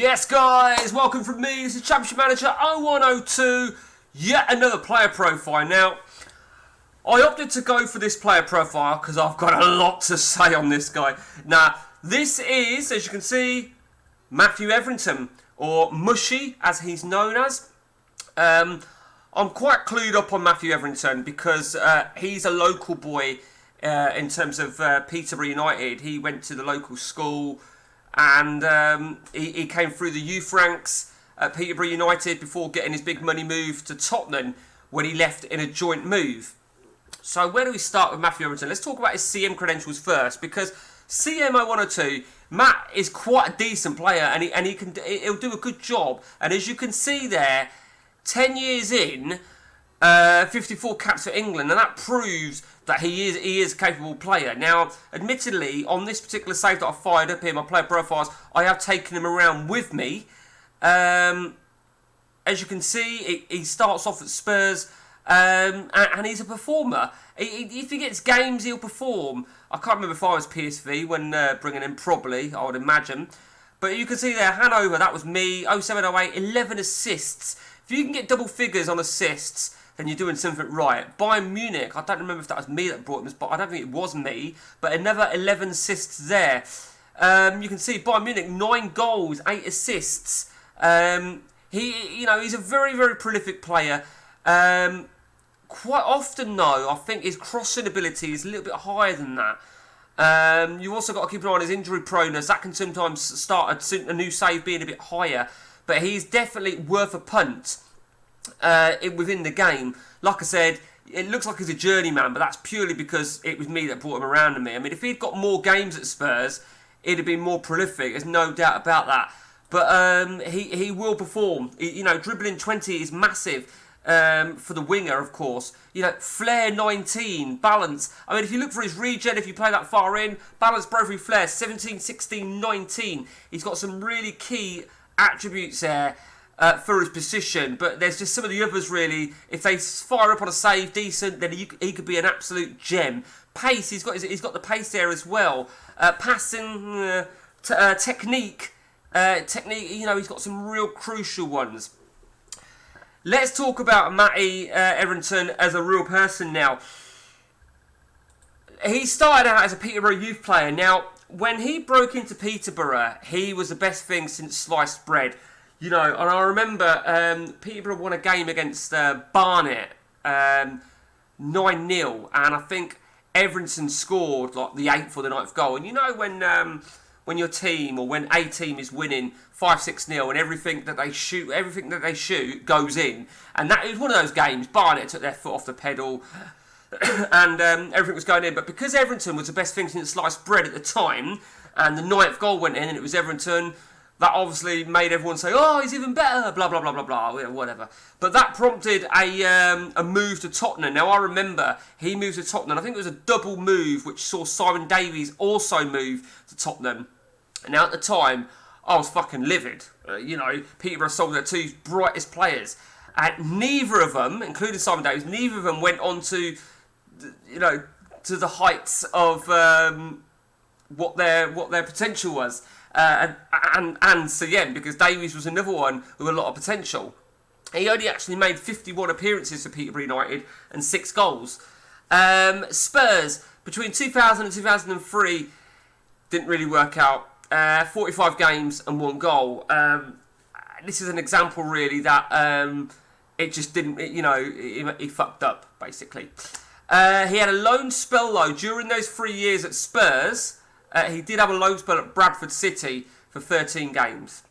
Yes, guys, welcome from me. This is Championship Manager 0102. Yet another player profile. Now, I opted to go for this player profile because I've got a lot to say on this guy. Now, this is, as you can see, Matthew Etherington, or Mushy, as he's known as. I'm quite clued up on Matthew Etherington because he's a local boy in terms of Peterborough United. He went to the local school. And he came through the youth ranks at Peterborough United before getting his big money move to Tottenham when he left in a joint move. So where do we start with Matthew Etherington? Let's talk about his CM credentials first, because CM 0102, Matt is quite a decent player and he'll do a good job. And as you can see there, 10 years in, 54 caps for England, and that proves that he is a capable player. Now, admittedly, on this particular save that I fired up here, my player profiles, I have taken him around with me. As you can see, he starts off at Spurs, and he's a performer. If he gets games, he'll perform. I can't remember if I was PSV when bringing him, probably, I would imagine. But you can see there, Hanover, that was me, 07-08, 11 assists. If you can get double figures on assists, then you're doing something right. Bayern Munich, I don't remember if that was me that brought him, but I don't think it was me. But another 11 assists there. You can see Bayern Munich, 9 goals, 8 assists. He's a very, very prolific player. Quite often, though, I think his crossing ability is a little bit higher than that. You've also got to keep an eye on his injury proneness. That can sometimes start a new save being a bit higher. But he's definitely worth a punt. Within the game. Like I said, it looks like he's a journeyman, but that's purely because it was me that brought him around to me. I mean, if he'd got more games at Spurs, he'd have been more prolific. There's no doubt about that. But he will perform. Dribbling 20 is massive for the winger, of course. Flair 19, balance. I mean, if you look for his regen, if you play that far in, balance, bravery, flair 17, 16, 19. He's got some really key attributes there. For his position, but there's just some of the others really. If they fire up on a save decent, then he could be an absolute gem. Pace, he's got the pace there as well. Passing, technique. He's got some real crucial ones. Let's talk about Matty Etherington as a real person now. He started out as a Peterborough youth player. Now, when he broke into Peterborough, he was the best thing since sliced bread. And I remember Peterborough won a game against Barnet 9-0, and I think Etherington scored like the 8th or the 9th goal. And when your team or when a team is winning 5-6-0 and everything that they shoot goes in, and that is one of those games. Barnet took their foot off the pedal, and everything was going in. But because Etherington was the best thing since sliced bread at the time, and the 9th goal went in, and it was Etherington. That obviously made everyone say, oh, he's even better, blah, blah, blah, blah, blah, whatever. But that prompted a move to Tottenham. Now, I remember he moved to Tottenham. I think it was a double move, which saw Simon Davies also move to Tottenham. And now, at the time, I was fucking livid. Peterborough sold their 2 brightest players. And neither of them, including Simon Davies, neither of them went on to the heights of what their potential was. And Siem, because Davies was another one with a lot of potential. He only actually made 51 appearances for Peterborough United and 6 goals. Spurs, between 2000 and 2003, didn't really work out. 45 games and 1 goal. This is an example, really, that it just didn't, he fucked up, basically. He had a loan spell, though, during those 3 years at Spurs. He did have a loan spell at Bradford City for 13 games.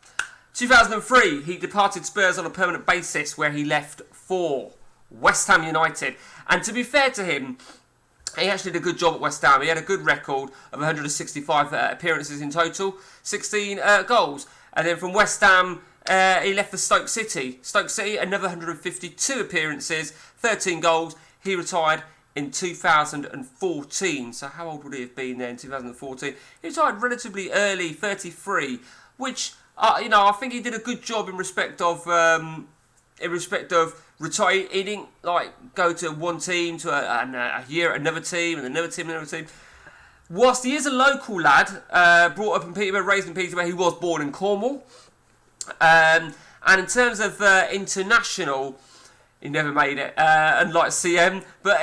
2003, he departed Spurs on a permanent basis where he left for West Ham United. And to be fair to him, he actually did a good job at West Ham. He had a good record of 165 appearances in total, 16 goals. And then from West Ham, he left for Stoke City. Stoke City, another 152 appearances, 13 goals. He retired in 2014. So how old would he have been then in 2014? He retired relatively early, 33, which I think he did a good job in respect of retiring. He didn't go to one team to a year at another team and another team and another team. Whilst he is a local lad, brought up in Peterborough, raised in Peterborough, he was born in Cornwall. And in terms of international, he never made it, unlike CM. But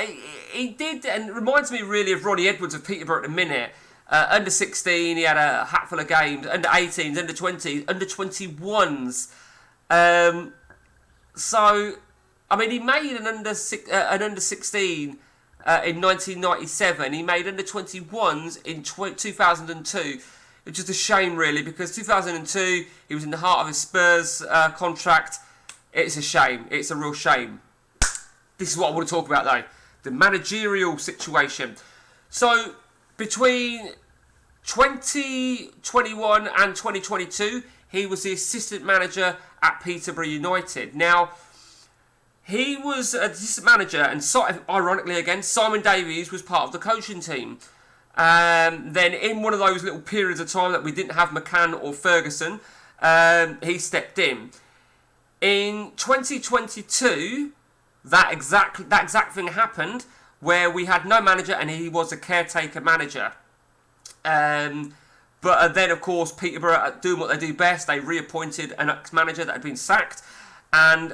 he did, and it reminds me really of Ronnie Edwards of Peterborough at the minute. Under 16, he had a hatful of games. Under 18s, under 20s, under 21s. So, I mean, he made an under 16 in 1997. He made under 21s in 2002. Which is a shame, really, because 2002, he was in the heart of his Spurs contract. It's a shame. It's a real shame. This is what I want to talk about, though. The managerial situation. So, between 2021 and 2022, he was the assistant manager at Peterborough United. Now, he was an assistant manager, and ironically again, Simon Davies was part of the coaching team. Then in one of those little periods of time that we didn't have McCann or Ferguson, he stepped in. In 2022, that exact thing happened, where we had no manager and he was a caretaker manager. But then, of course, Peterborough, doing what they do best, they reappointed an ex-manager that had been sacked, and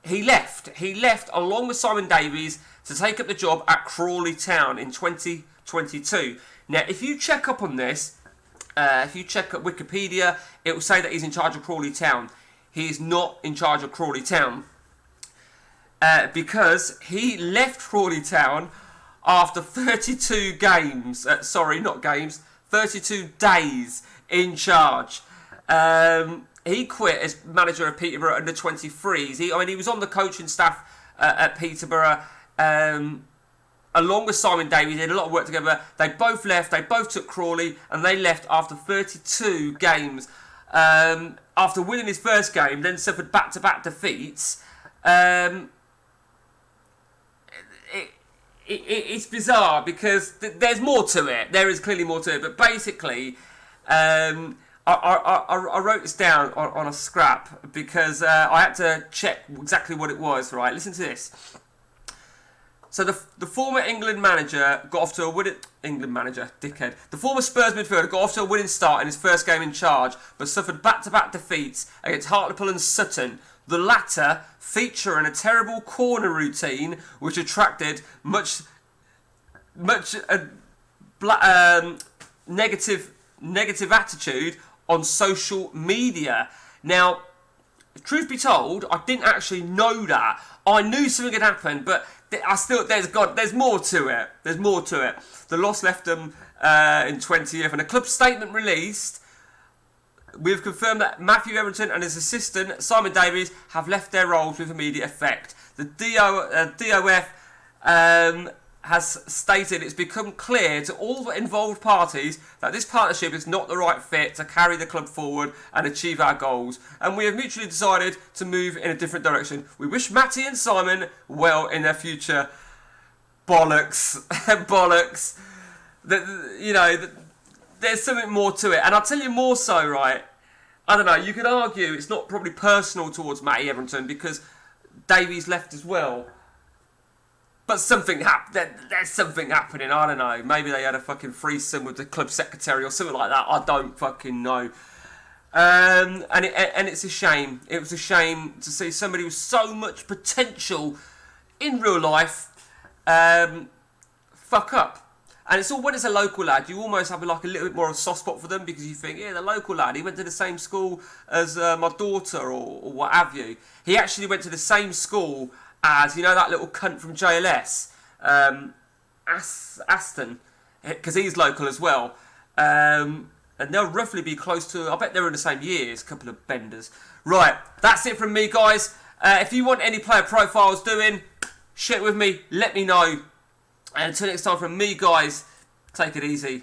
he left. He left along with Simon Davies to take up the job at Crawley Town in 2022. Now, if you check up on this, if you check up Wikipedia, it will say that he's in charge of Crawley Town. He is not in charge of Crawley Town because he left Crawley Town after 32 games. 32 days in charge. He quit as manager of Peterborough under 23s. He was on the coaching staff at Peterborough. Along with Simon Davies, they did a lot of work together. They both left. They both took Crawley, and they left after 32 games. After winning his first game, then suffered back-to-back defeats. It's bizarre because there's more to it. There is clearly more to it, but basically, I wrote this down on a scrap because I had to check exactly what it was. Right, listen to this. So the former England manager got off to a winning... England manager, dickhead. The former Spurs midfielder got off to a winning start in his first game in charge, but suffered back-to-back defeats against Hartlepool and Sutton. The latter featuring a terrible corner routine, which attracted much negative attitude on social media. Now, truth be told, I didn't actually know that. I knew something had happened, but there's more to it. There's more to it. The loss left them in 20th, and a club statement released. We've confirmed that Matthew Etherington and his assistant, Simon Davies, have left their roles with immediate effect. The DOF has stated it's become clear to all the involved parties that this partnership is not the right fit to carry the club forward and achieve our goals, and we have mutually decided to move in a different direction. We wish Matty and Simon well in their future. Bollocks. Bollocks. There's something more to it, and I'll tell you more so, right? I don't know, you could argue it's not probably personal towards Matty Etherington because Davies left as well. But something there's something happening, I don't know. Maybe they had a fucking threesome with the club secretary or something like that. I don't fucking know. And it's a shame. It was a shame to see somebody with so much potential in real life fuck up. And it's all when it's a local lad, you almost have like a little bit more of a soft spot for them because you think, yeah, the local lad, he went to the same school as my daughter or what have you. He actually went to the same school as, you know, that little cunt from JLS, Aston, because he's local as well. And they'll roughly be close to, I bet they're in the same years, a couple of benders. Right, that's it from me, guys. If you want any player profiles doing, share it with me, let me know. And until next time from me, guys, take it easy.